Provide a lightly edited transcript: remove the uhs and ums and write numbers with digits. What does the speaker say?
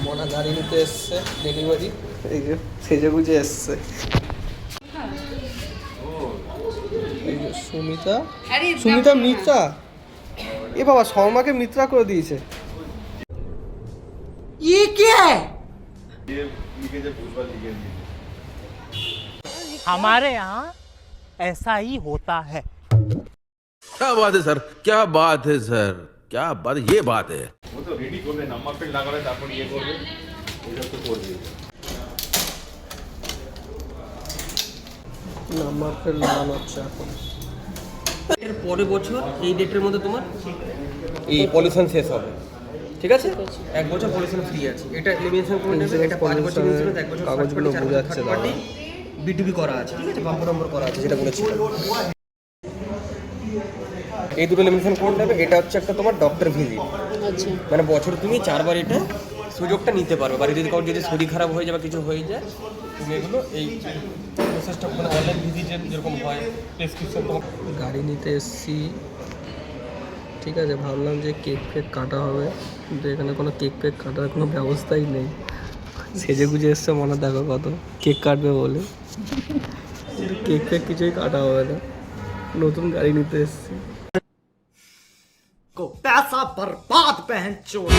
মনা গাড়ি নিতে এসছে ডেলিভারি, এই যে সেজে গুজে এসছে। এই যে সুমিতা, সুমিতা মিত্রা, এ বাবা শর্মাকে মিত্রা করে দিয়েছে। ये क्या है? हमारे यहाँ ऐसा ही होता है। क्या बात है सर, क्या बात है सर, क्या बात, ये बात है। वो तो रेडी করবে, নাম্বার প্লেট লাগালে তারপর ইয়ে করবে, এটা তো করবে। নাম্বার প্লেট লাগানো হচ্ছে এখন। এর পরের বছর এই ডেটের মধ্যে তোমার এই পলিউশন শেষ হবে, ঠিক আছে? এক বছর পলিউশন ফ্রি আছে। এটা এলিমিনেশন করে নেবে। এটা 5 বছর ইন্স্যুরেন্স, এক বছর কাগজগুলো বোঝাচ্ছে দাদা। বিটিভি করা আছে, ঠিক আছে? বাম্পার নম্বর করা আছে, যেটা বলেছি। এই দুটো এলিমিনেশন কোড নেবে। এটা হচ্ছে একটা তোমার ডক্টর ভিজিট, আচ্ছা, মানে বছর তুমি 4 বার এটা সুযোগটা নিতে পারো। বাড়িতে যদি কারোর যদি শরীর খারাপ হয়ে যায় বা কিছু হয়ে যায়, তুমি এগুলো এই প্রসেসটা মানে অনলাইন ভিজিট যেরকম হয় প্রেসক্রিপশন তোমার। গাড়ি নিতে এসছি, ঠিক আছে। ভাবলাম যে কেক ফেক কাটা হবে, কিন্তু এখানে কোনো কেক ফেক কাটার কোনো ব্যবস্থাই নেই। সেজে গুজে এসছে মনে, দেখো কত কেক কাটবে বলে, কিন্তু কেক ফেক কিছুই কাটা হবে না। নতুন গাড়ি নিতে এসছি। को पैसा बर्बाद पहन चोर।